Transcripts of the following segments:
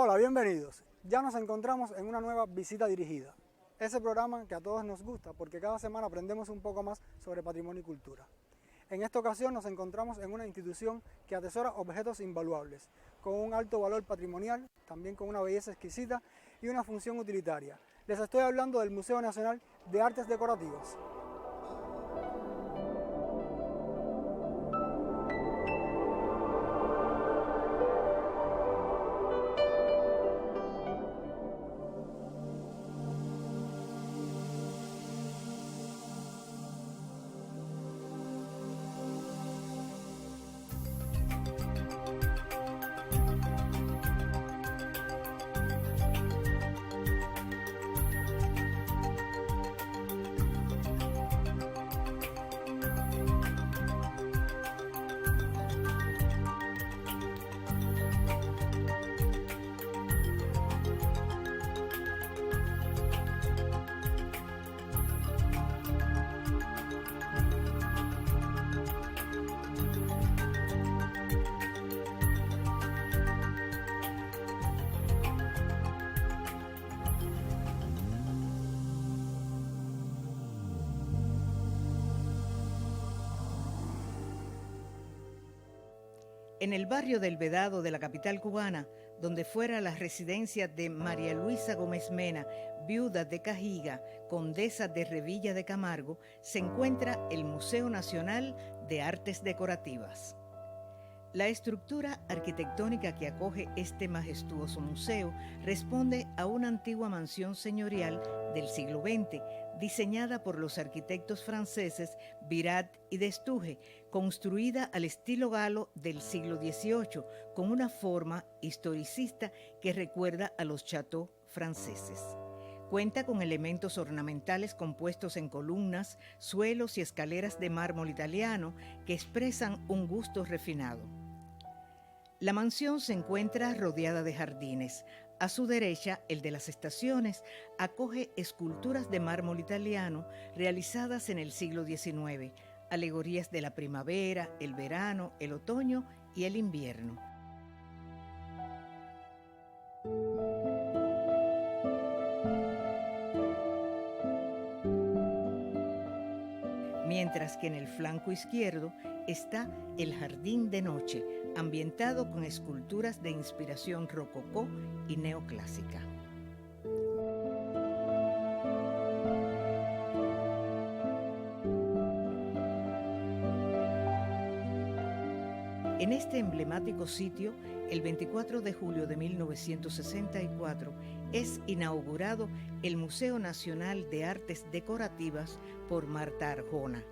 Hola, bienvenidos. Ya nos encontramos en una nueva visita dirigida. Ese programa que a todos nos gusta porque cada semana aprendemos un poco más sobre patrimonio y cultura. En esta ocasión nos encontramos en una institución que atesora objetos invaluables, con un alto valor patrimonial, también con una belleza exquisita y una función utilitaria. Les estoy hablando del Museo Nacional de Artes Decorativas. En el barrio del Vedado de la capital cubana, donde fuera la residencia de María Luisa Gómez Mena, viuda de Cajiga, condesa de Revilla de Camargo, se encuentra el Museo Nacional de Artes Decorativas. La estructura arquitectónica que acoge este majestuoso museo responde a una antigua mansión señorial del siglo XX, diseñada por los arquitectos franceses Virat y Destouches, construida al estilo galo del siglo XVIII, con una forma historicista que recuerda a los châteaux franceses. Cuenta con elementos ornamentales compuestos en columnas, suelos y escaleras de mármol italiano que expresan un gusto refinado. La mansión se encuentra rodeada de jardines. A su derecha, el de las estaciones, acoge esculturas de mármol italiano realizadas en el siglo XIX, alegorías de la primavera, el verano, el otoño y el invierno. Mientras que en el flanco izquierdo está el jardín de noche, ambientado con esculturas de inspiración rococó y neoclásica. En este emblemático sitio, el 24 de julio de 1964, es inaugurado el Museo Nacional de Artes Decorativas por Marta Arjona.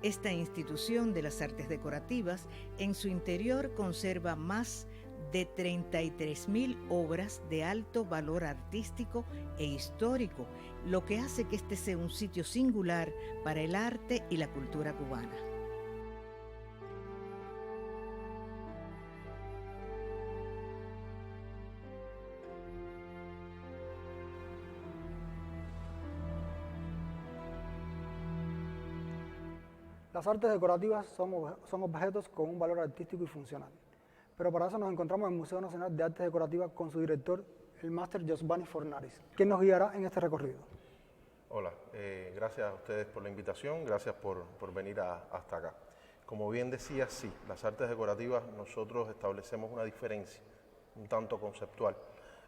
Esta institución de las artes decorativas en su interior conserva más de 33.000 obras de alto valor artístico e histórico, lo que hace que este sea un sitio singular para el arte y la cultura cubana. Las artes decorativas son objetos con un valor artístico y funcional. Pero para eso nos encontramos en el Museo Nacional de Artes Decorativas con su director, el máster Josvani Fornaris, quien nos guiará en este recorrido. Hola, gracias a ustedes por la invitación, gracias por venir hasta acá. Como bien decía, sí, las artes decorativas nosotros establecemos una diferencia un tanto conceptual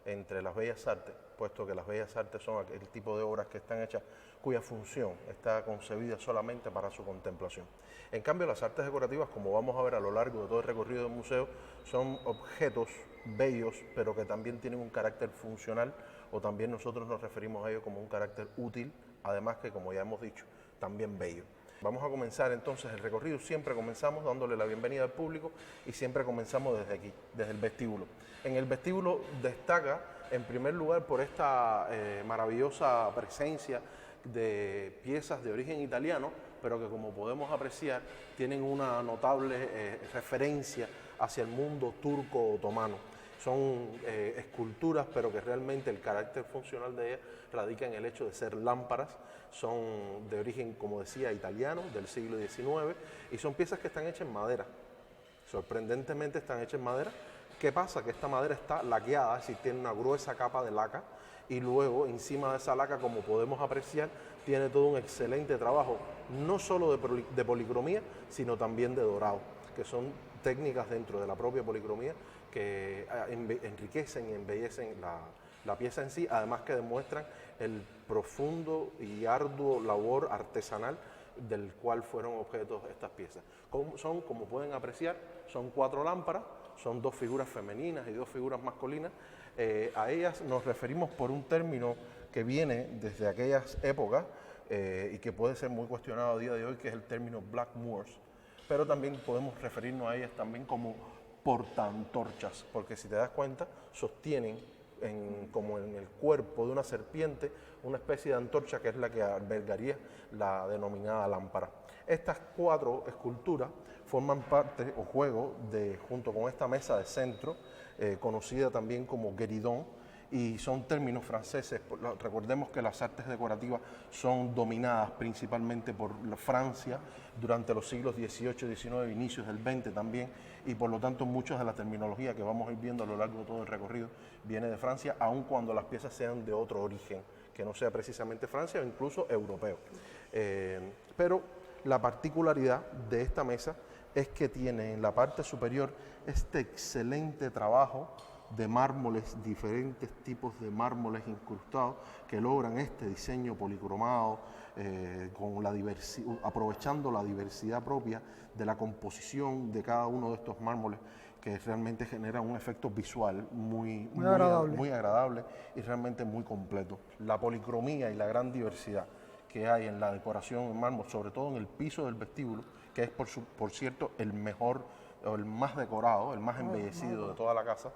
entre las bellas artes, puesto que las bellas artes son el tipo de obras que están hechas cuya función está concebida solamente para su contemplación. En cambio, las artes decorativas, como vamos a ver a lo largo de todo el recorrido del museo, son objetos bellos, pero que también tienen un carácter funcional, o también nosotros nos referimos a ello como un carácter útil, además que, como ya hemos dicho, también bello. Vamos a comenzar entonces el recorrido. Siempre comenzamos dándole la bienvenida al público y siempre comenzamos desde aquí, desde el vestíbulo. En el vestíbulo destaca, en primer lugar, por esta maravillosa presencia de piezas de origen italiano, pero que, como podemos apreciar, tienen una notable referencia hacia el mundo turco-otomano. Son esculturas, pero que realmente el carácter funcional de ellas radica en el hecho de ser lámparas. Son de origen, como decía, italiano, del siglo XIX, y son piezas que están hechas en madera. Sorprendentemente están hechas en madera, ¿Qué pasa? Que esta madera está laqueada, es decir, tiene una gruesa capa de laca, y luego encima de esa laca, como podemos apreciar, tiene todo un excelente trabajo, no solo de policromía, sino también de dorado, que son técnicas dentro de la propia policromía que enriquecen y embellecen la pieza en sí, además que demuestran el profundo y arduo labor artesanal del cual fueron objetos estas piezas. Como pueden apreciar, son 4 lámparas, son 2 figuras femeninas y 2 figuras masculinas. A ellas nos referimos por un término que viene desde aquellas épocas y que puede ser muy cuestionado a día de hoy, que es el término Black Moors, pero también podemos referirnos a ellas también como portaantorchas, porque si te das cuenta, sostienen como en el cuerpo de una serpiente una especie de antorcha que es la que albergaría la denominada lámpara. Estas 4 esculturas forman parte o juego junto con esta mesa de centro, conocida también como guéridon, y son términos franceses. Recordemos que las artes decorativas son dominadas principalmente por Francia durante los siglos XVIII, XIX, inicios del XX también, y por lo tanto mucha de la terminología que vamos a ir viendo a lo largo de todo el recorrido viene de Francia, aun cuando las piezas sean de otro origen, que no sea precisamente Francia o incluso europeo. Pero la particularidad de esta mesa es que tiene en la parte superior este excelente trabajo de mármoles, diferentes tipos de mármoles incrustados que logran este diseño policromado, aprovechando la diversidad propia de la composición de cada uno de estos mármoles, que realmente genera un efecto visual muy agradable y realmente muy completo. La policromía y la gran diversidad que hay en la decoración en mármol, sobre todo en el piso del vestíbulo, que es por cierto el mejor o el más decorado, el más embellecido de toda la casa,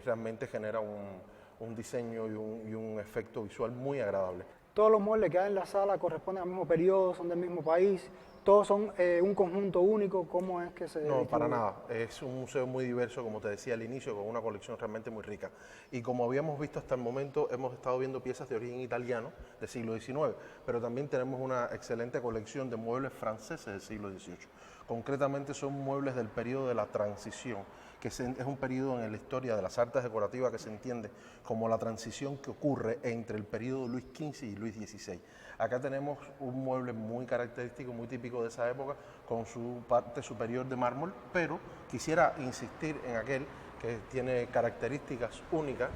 realmente genera un diseño y un efecto visual muy agradable. Todos los muebles que hay en la sala corresponden al mismo periodo, son del mismo país, todos son un conjunto único. ¿Cómo es que se No, para distribuye? nada. Es un museo muy diverso, como te decía al inicio, con una colección realmente muy rica. Y como habíamos visto hasta el momento, hemos estado viendo piezas de origen italiano del siglo XIX, pero también tenemos una excelente colección de muebles franceses del siglo XVIII. Concretamente son muebles del periodo de la transición, que es un periodo en la historia de las artes decorativas que se entiende como la transición que ocurre entre el periodo Luis XV y Luis XVI. Acá tenemos un mueble muy característico, muy típico de esa época, con su parte superior de mármol, pero quisiera insistir en aquel que tiene características únicas,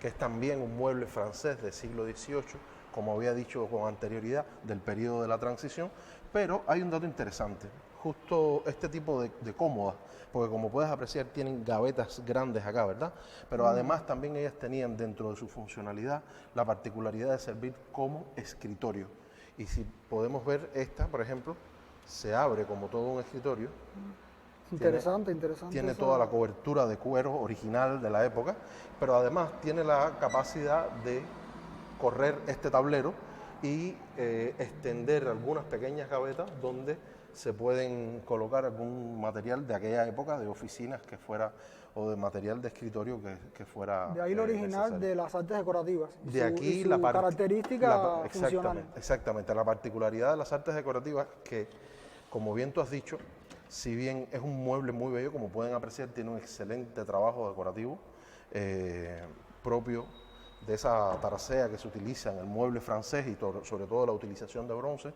que es también un mueble francés del siglo XVIII, como había dicho con anterioridad, del periodo de la transición, pero hay un dato interesante. Justo este tipo de cómodas, porque como puedes apreciar tienen gavetas grandes acá, ¿verdad? Pero además también ellas tenían dentro de su funcionalidad la particularidad de servir como escritorio. Y si podemos ver esta, por ejemplo, se abre como todo un escritorio. Interesante. Tiene eso. toda la cobertura de cuero original de la época, pero además tiene la capacidad de correr este tablero y extender algunas pequeñas gavetas donde se pueden colocar algún material de aquella época, de oficinas que fuera, o de material de escritorio que fuera De ahí lo original necesario. de las artes decorativas. De aquí su característica funcional. Exactamente, la particularidad de las artes decorativas que, como bien tú has dicho, si bien es un mueble muy bello, como pueden apreciar, tiene un excelente trabajo decorativo propio de esa taracea que se utiliza en el mueble francés y sobre todo la utilización de bronce.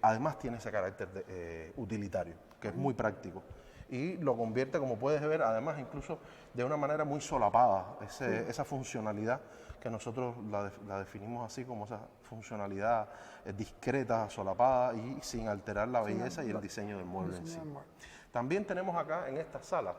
Además tiene ese carácter utilitario, que es muy práctico. Y lo convierte, como puedes ver, además incluso de una manera muy solapada, esa funcionalidad que nosotros la definimos así como esa funcionalidad discreta, solapada y sin alterar la belleza y el diseño del mueble en sí. También tenemos acá en esta sala,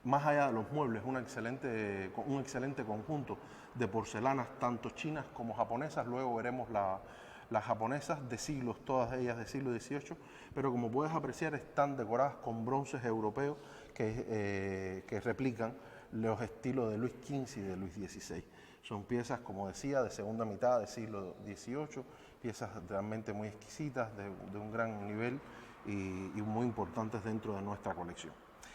más allá de los muebles, un excelente conjunto de porcelanas, tanto chinas como japonesas. Luego veremos las japonesas de siglos, todas ellas del siglo XVIII, pero como puedes apreciar están decoradas con bronces europeos que replican los estilos de Luis XV y de Luis XVI. Son piezas, como decía, de segunda mitad del siglo XVIII, piezas realmente muy exquisitas, de un gran nivel y muy importantes dentro de nuestra colección.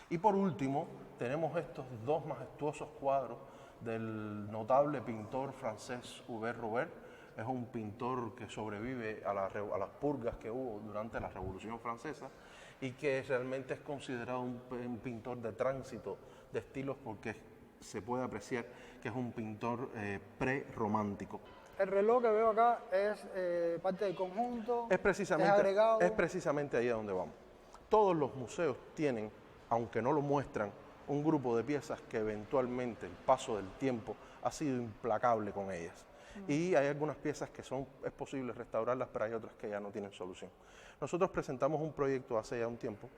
Y por último, tenemos estos 2 majestuosos cuadros del notable pintor francés Hubert Robert. Es un pintor que sobrevive a las purgas que hubo durante la Revolución Francesa y que realmente es considerado un pintor de tránsito de estilos porque se puede apreciar que es un pintor prerromántico. El reloj que veo acá es parte del conjunto, es agregado. Es precisamente ahí a donde vamos. Todos los museos tienen, aunque no lo muestran, un grupo de piezas que eventualmente el paso del tiempo ha sido implacable con ellas. Y hay algunas piezas que es posible restaurarlas, pero hay otras que ya no tienen solución. Nosotros presentamos un proyecto hace ya un tiempo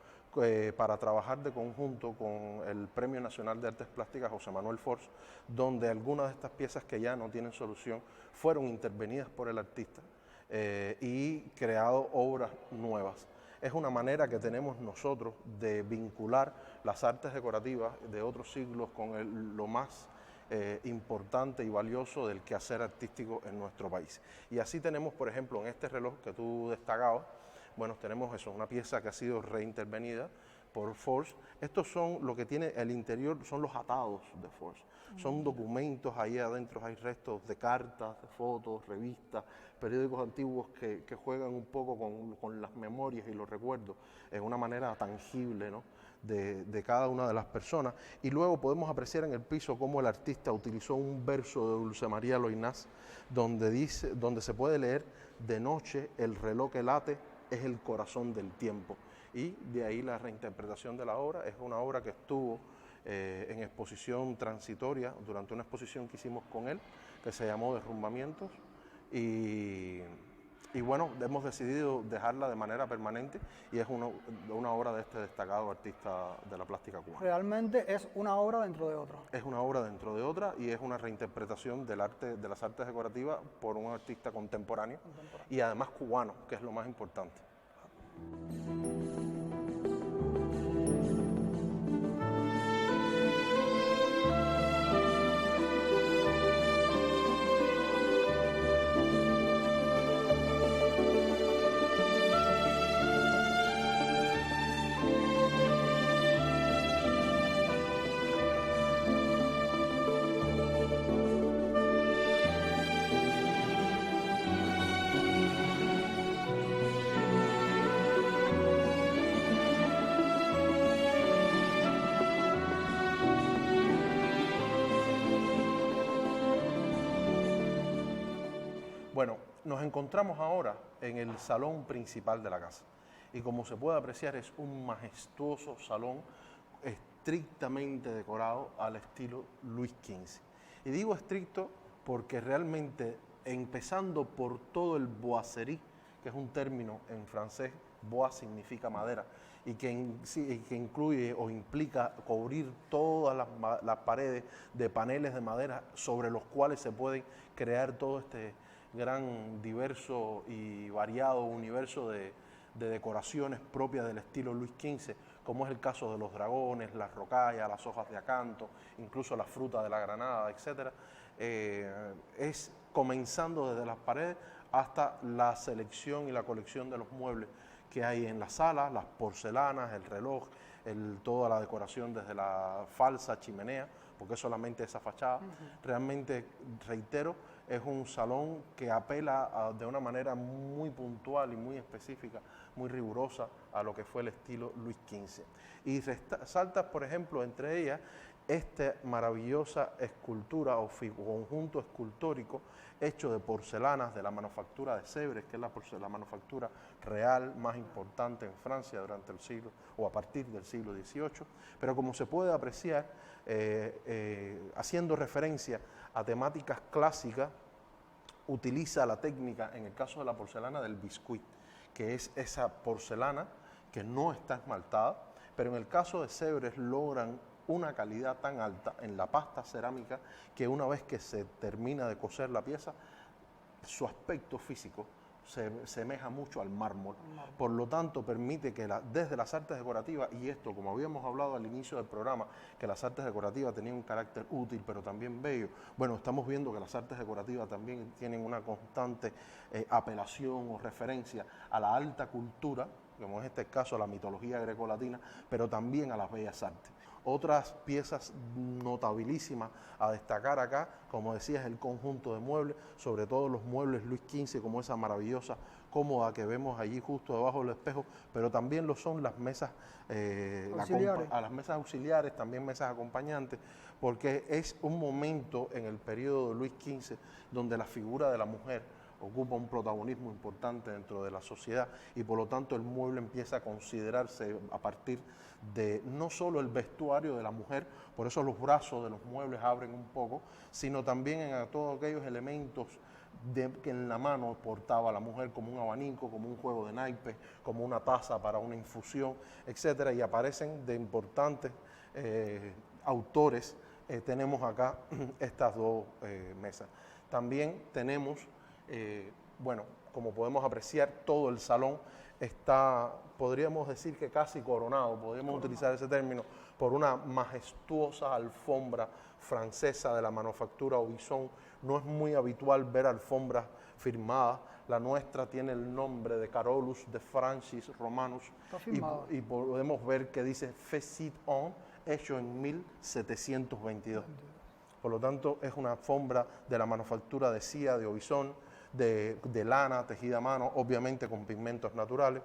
para trabajar de conjunto con el Premio Nacional de Artes Plásticas José Manuel Force, donde algunas de estas piezas que ya no tienen solución fueron intervenidas por el artista y creado obras nuevas. Es una manera que tenemos nosotros de vincular las artes decorativas de otros siglos con lo más importante y valioso del quehacer artístico en nuestro país. Y así tenemos, por ejemplo, en este reloj que tú destacabas, bueno, tenemos eso, una pieza que ha sido reintervenida por Force. Estos son lo que tiene el interior, son los atados de Force. Son documentos, ahí adentro hay restos de cartas, de fotos, revistas, periódicos antiguos que juegan un poco con las memorias y los recuerdos en una manera tangible, ¿no?, de cada una de las personas. Y luego podemos apreciar en el piso cómo el artista utilizó un verso de Dulce María Loinás donde se puede leer: de noche el reloj que late es el corazón del tiempo. Y de ahí la reinterpretación de la obra. Es una obra que estuvo en exposición transitoria durante una exposición que hicimos con él, que se llamó Derrumbamientos, y bueno, hemos decidido dejarla de manera permanente y es una obra de este destacado artista de la plástica cubana. Realmente es una obra dentro de otra. Es una obra dentro de otra y es una reinterpretación del arte, de las artes decorativas por un artista contemporáneo y además cubano, que es lo más importante. Bueno, nos encontramos ahora en el salón principal de la casa y como se puede apreciar es un majestuoso salón estrictamente decorado al estilo Luis XV. Y digo estricto porque realmente empezando por todo el boiserie, que es un término en francés, bois significa madera, y que incluye o implica cubrir todas las paredes de paneles de madera sobre los cuales se pueden crear todo este gran, diverso y variado universo de decoraciones propias del estilo Luis XV, como es el caso de los dragones, las rocallas, las hojas de acanto, incluso la fruta de la granada, etc. Es comenzando desde las paredes hasta la selección y la colección de los muebles que hay en la sala, las porcelanas, el reloj, toda la decoración desde la falsa chimenea, porque es solamente esa fachada. Realmente, reitero, es un salón que apela de una manera muy puntual y muy específica, muy rigurosa a lo que fue el estilo Luis XV. Y resalta, por ejemplo, entre ellas, esta maravillosa escultura o conjunto escultórico hecho de porcelanas de la manufactura de Sèvres, que es la manufactura real más importante en Francia durante el siglo, o a partir del siglo XVIII, pero como se puede apreciar, haciendo referencia a temáticas clásicas, utiliza la técnica, en el caso de la porcelana, del biscuit, que es esa porcelana que no está esmaltada, pero en el caso de Sèvres logran una calidad tan alta en la pasta cerámica que una vez que se termina de cocer la pieza, su aspecto físico se semeja mucho al mármol. Por lo tanto, permite que desde las artes decorativas, y esto, como habíamos hablado al inicio del programa, que las artes decorativas tenían un carácter útil, pero también bello, bueno, estamos viendo que las artes decorativas también tienen una constante apelación o referencia a la alta cultura, como en este caso a la mitología grecolatina, pero también a las bellas artes. Otras piezas notabilísimas a destacar acá, como decía, es el conjunto de muebles, sobre todo los muebles Luis XV, como esa maravillosa cómoda que vemos allí justo debajo del espejo, pero también lo son las mesas, las mesas auxiliares, también mesas acompañantes, porque es un momento en el periodo de Luis XV donde la figura de la mujer ocupa un protagonismo importante dentro de la sociedad y por lo tanto el mueble empieza a considerarse a partir de no solo el vestuario de la mujer, por eso los brazos de los muebles abren un poco, sino también en todos aquellos elementos que en la mano portaba la mujer, como un abanico, como un juego de naipes, como una taza para una infusión, etcétera, y aparecen de importantes autores. Tenemos acá estas dos mesas. También tenemos, bueno, como podemos apreciar, todo el salón está, podríamos decir que casi coronado, podríamos utilizar ese término, por una majestuosa alfombra francesa de la manufactura Aubusson. No es muy habitual ver alfombras firmadas. La nuestra tiene el nombre de Carolus de Francis Romanus y podemos ver que dice Fait on, hecho en 1722. Por lo tanto, es una alfombra de la manufactura de Cia, de Aubusson, de lana, tejida a mano, obviamente con pigmentos naturales,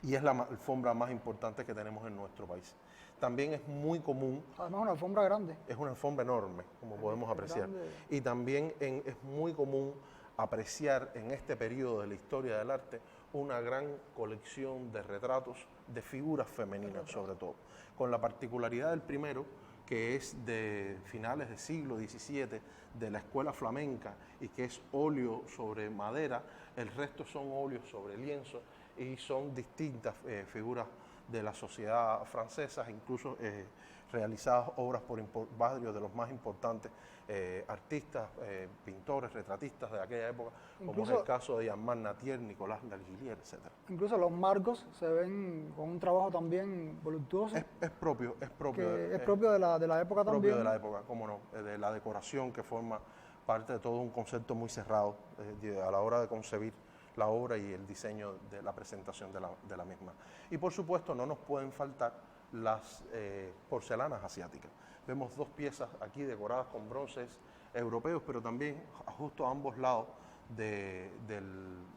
y es la alfombra más importante que tenemos en nuestro país. También es muy común... Además, una alfombra grande. Es una alfombra enorme, como podemos apreciar. Grande. Y también es muy común apreciar en este periodo de la historia del arte una gran colección de retratos de figuras femeninas, sobre todo, con la particularidad del primero, que es de finales del siglo XVII, de la escuela flamenca, y que es óleo sobre madera. El resto son óleos sobre lienzo y son distintas figuras de la sociedad francesa, incluso realizadas obras por varios de los más importantes artistas, pintores, retratistas de aquella época, incluso, como es el caso de Jean-Marc Natier, Nicolas Galguillier, etc. Incluso los marcos se ven con un trabajo también voluptuoso. Es propio de la época también. Propio de la época, cómo no, de la decoración, que forma parte de todo un concepto muy cerrado a la hora de concebir la obra y el diseño de la presentación de la misma. Y por supuesto no nos pueden faltar las porcelanas asiáticas. Vemos dos piezas aquí decoradas con bronces europeos, pero también justo a ambos lados de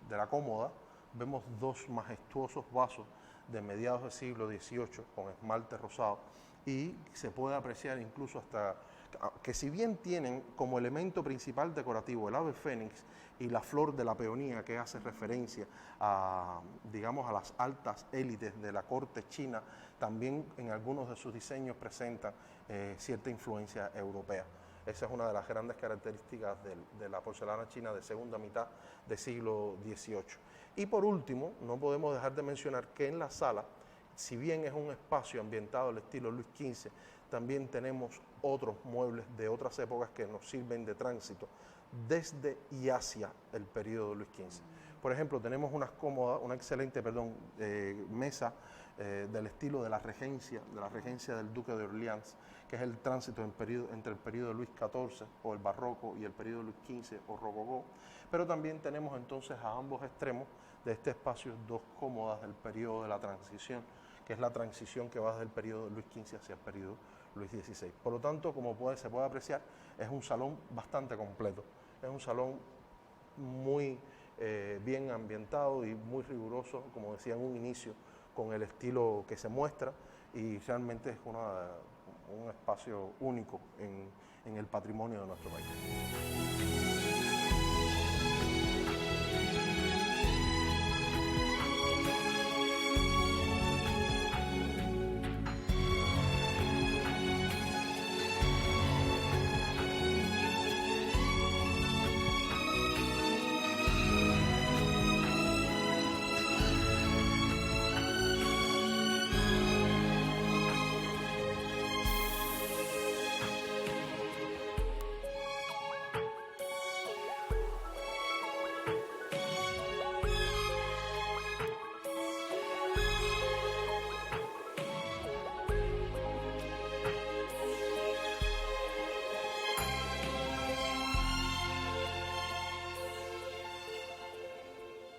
la cómoda vemos dos majestuosos vasos de mediados del siglo XVIII con esmalte rosado, y se puede apreciar incluso hasta que, si bien tienen como elemento principal decorativo el ave fénix y la flor de la peonía, que hace referencia a, digamos, a las altas élites de la corte china, también en algunos de sus diseños presentan cierta influencia europea. Esa es una de las grandes características de la porcelana china de segunda mitad del siglo XVIII. Y por último, no podemos dejar de mencionar que en la sala, si bien es un espacio ambientado al estilo Luis XV, también tenemos otros muebles de otras épocas que nos sirven de tránsito desde y hacia el periodo de Luis XV. Por ejemplo, tenemos una excelente mesa del estilo de la regencia del Duque de Orleans, que es el tránsito entre el periodo de Luis XIV o el barroco y el periodo de Luis XV o rococó. Pero también tenemos entonces a ambos extremos de este espacio dos cómodas del periodo de la transición, que es la transición que va desde el periodo de Luis XV hacia el periodo Luis XVI. Por lo tanto, como se puede apreciar, es un salón bastante completo. Es un salón muy bien ambientado y muy riguroso, como decía en un inicio, con el estilo que se muestra, y realmente es un espacio único en el patrimonio de nuestro país.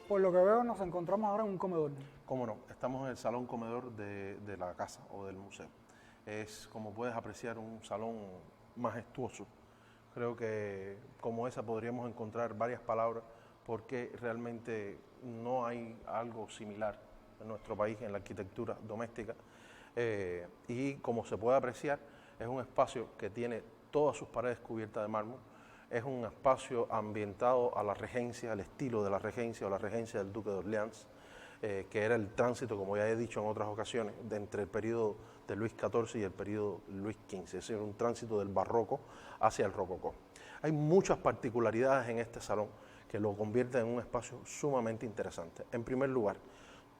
Por lo que veo, nos encontramos ahora en un comedor. Cómo no, estamos en el salón comedor de la casa o del museo. Es, como puedes apreciar, un salón majestuoso. Creo que como esa podríamos encontrar varias palabras porque realmente no hay algo similar en nuestro país en la arquitectura doméstica. Y como se puede apreciar, es un espacio que tiene todas sus paredes cubiertas de mármol, es un espacio ambientado a la regencia, al estilo de la regencia o la regencia del Duque de Orleans, que era el tránsito, como ya he dicho en otras ocasiones, entre el periodo de Luis XIV y el periodo Luis XV, es decir, un tránsito del barroco hacia el rococó. Hay muchas particularidades en este salón que lo convierten en un espacio sumamente interesante. En primer lugar,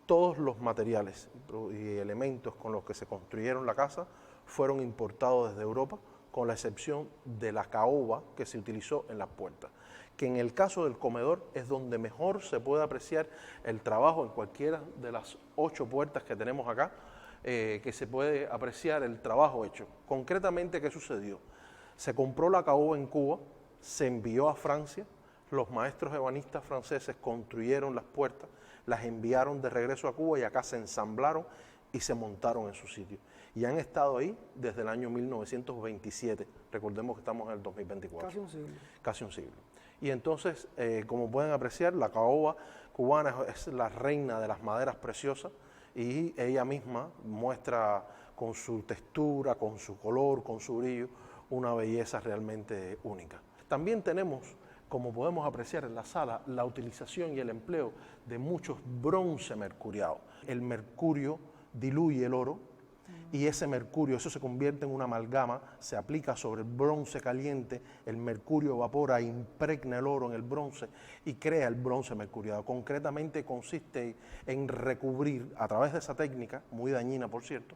todos los materiales y elementos con los que se construyeron la casa fueron importados desde Europa, con la excepción de la caoba que se utilizó en las puertas, que en el caso del comedor es donde mejor se puede apreciar el trabajo en cualquiera de las 8 puertas que tenemos acá, que se puede apreciar el trabajo hecho. Concretamente, ¿qué sucedió? Se compró la caoba en Cuba, se envió a Francia, los maestros ebanistas franceses construyeron las puertas, las enviaron de regreso a Cuba y acá se ensamblaron y se montaron en su sitio. Y han estado ahí desde el año 1927. Recordemos que estamos en el 2024. Casi un siglo. Casi un siglo. Y entonces, como pueden apreciar, la caoba cubana es la reina de las maderas preciosas y ella misma muestra con su textura, con su color, con su brillo, una belleza realmente única. También tenemos, como podemos apreciar en la sala, la utilización y el empleo de muchos bronce mercuriado. El mercurio diluye el oro y ese mercurio, eso se convierte en una amalgama, se aplica sobre el bronce caliente, el mercurio evapora, impregna el oro en el bronce y crea el bronce mercuriado. Concretamente consiste en recubrir, a través de esa técnica, muy dañina por cierto,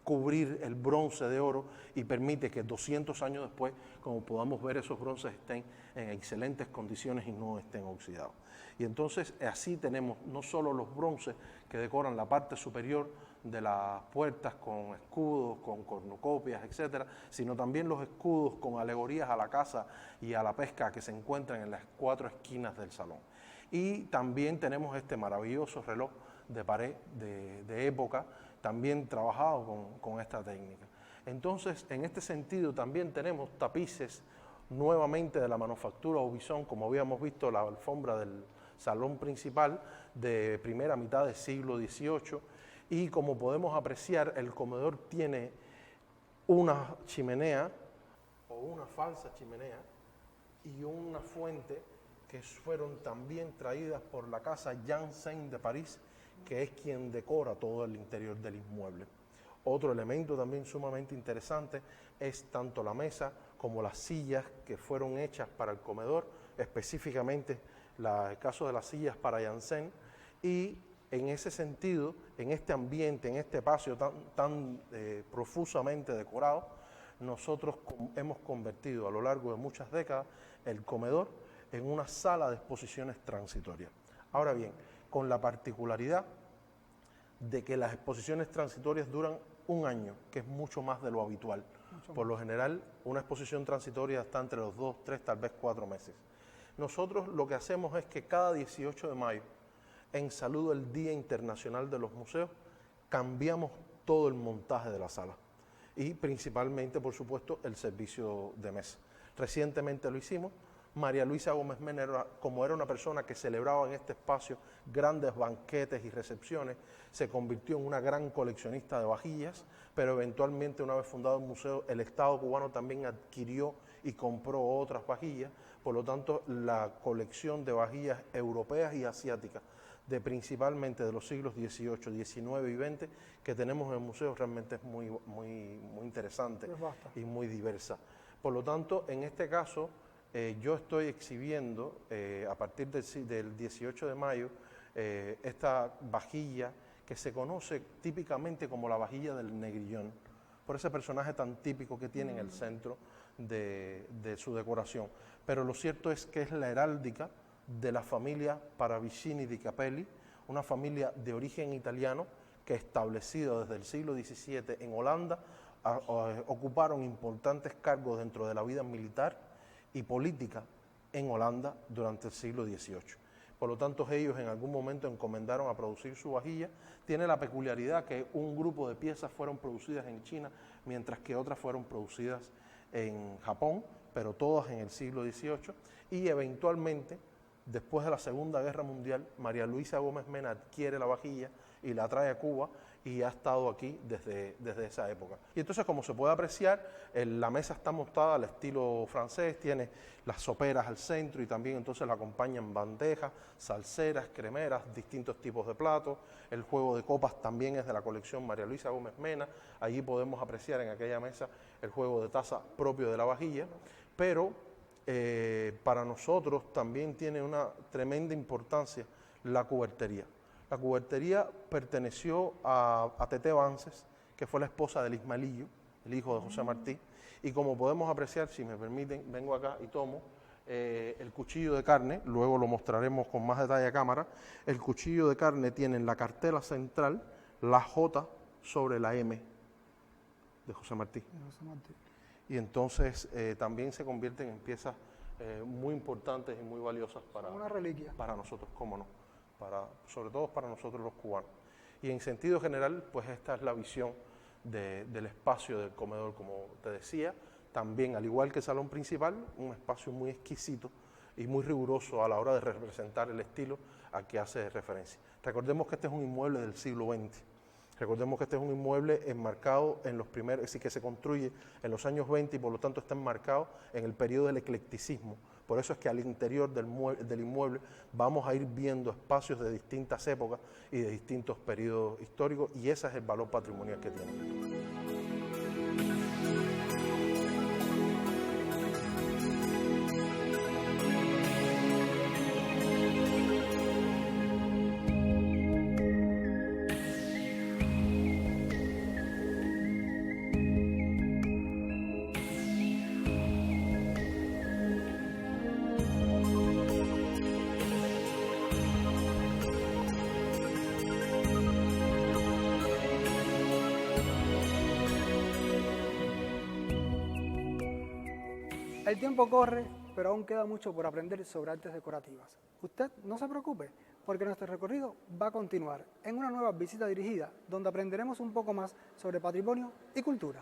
cubrir el bronce de oro y permite que 200 años después, como podamos ver, esos bronces estén en excelentes condiciones y no estén oxidados. Y entonces así tenemos no solo los bronces que decoran la parte superior de las puertas con escudos, con cornucopias, etcétera, sino también los escudos con alegorías a la caza y a la pesca que se encuentran en las 4 esquinas del salón. Y también tenemos este maravilloso reloj de pared de época, también trabajado con esta técnica. Entonces, en este sentido, también tenemos tapices nuevamente de la manufactura Aubusson, como habíamos visto la alfombra del salón principal de primera mitad del siglo XVIII, y como podemos apreciar, el comedor tiene una chimenea o una falsa chimenea y una fuente que fueron también traídas por la casa Janssen de París, que es quien decora todo el interior del inmueble. Otro elemento también sumamente interesante es tanto la mesa como las sillas que fueron hechas para el comedor, específicamente el caso de las sillas para Janssen, y en ese sentido, en este ambiente, en este espacio tan profusamente decorado, nosotros hemos convertido a lo largo de muchas décadas el comedor en una sala de exposiciones transitorias. Ahora bien, con la particularidad de que las exposiciones transitorias duran un año, que es mucho más de lo habitual. Por lo general, una exposición transitoria está entre los 2, 3, tal vez 4 meses. Nosotros lo que hacemos es que cada 18 de mayo, en saludo al Día Internacional de los Museos, cambiamos todo el montaje de la sala y principalmente, por supuesto, el servicio de mesa. Recientemente lo hicimos. María Luisa Gómez Mena, como era una persona que celebraba en este espacio grandes banquetes y recepciones, se convirtió en una gran coleccionista de vajillas, pero eventualmente, una vez fundado el museo, el Estado cubano también adquirió y compró otras vajillas. Por lo tanto, la colección de vajillas europeas y asiáticas, principalmente de los siglos XVIII, XIX y XX, que tenemos en el museo, realmente es muy interesante y muy diversa. Por lo tanto, en este caso, yo estoy exhibiendo a partir del 18 de mayo esta vajilla que se conoce típicamente como la vajilla del Negrillón, por ese personaje tan típico que tiene en el centro de su decoración. Pero lo cierto es que es la heráldica de la familia Paravicini di Capelli, una familia de origen italiano que, establecida desde el siglo XVII en Holanda, ocuparon importantes cargos dentro de la vida militar y política en Holanda durante el siglo XVIII. Por lo tanto, ellos en algún momento encomendaron a producir su vajilla. Tiene la peculiaridad que un grupo de piezas fueron producidas en China, mientras que otras fueron producidas en Japón, pero todas en el siglo XVIII, y eventualmente, después de la Segunda Guerra Mundial, María Luisa Gómez Mena adquiere la vajilla y la trae a Cuba y ha estado aquí desde esa época. Y entonces, como se puede apreciar, la mesa está montada al estilo francés, tiene las soperas al centro y también entonces la acompañan bandejas, salseras, cremeras, distintos tipos de platos. El juego de copas también es de la colección María Luisa Gómez Mena. Allí podemos apreciar en aquella mesa el juego de taza propio de la vajilla, pero para nosotros también tiene una tremenda importancia la cubertería. La cubertería perteneció a Tete Vances, que fue la esposa del Ismaelillo, el hijo de José Martí, y como podemos apreciar, si me permiten, vengo acá y tomo el cuchillo de carne, luego lo mostraremos con más detalle a cámara. El cuchillo de carne tiene en la cartela central la J sobre la M de José Martí. Y entonces también se convierten en piezas muy importantes y muy valiosas una reliquia para nosotros, cómo no, sobre todo para nosotros los cubanos. Y en sentido general, pues esta es la visión del espacio del comedor, como te decía, también al igual que el salón principal, un espacio muy exquisito y muy riguroso a la hora de representar el estilo a que hace referencia. Recordemos que este es un inmueble del siglo XX. Recordemos que este es un inmueble enmarcado en los primeros, es decir, que se construye en los años 20 y por lo tanto está enmarcado en el periodo del eclecticismo. Por eso es que al interior del inmueble vamos a ir viendo espacios de distintas épocas y de distintos periodos históricos, y ese es el valor patrimonial que tiene. El tiempo corre, pero aún queda mucho por aprender sobre artes decorativas. Usted no se preocupe, porque nuestro recorrido va a continuar en una nueva visita dirigida, donde aprenderemos un poco más sobre patrimonio y cultura.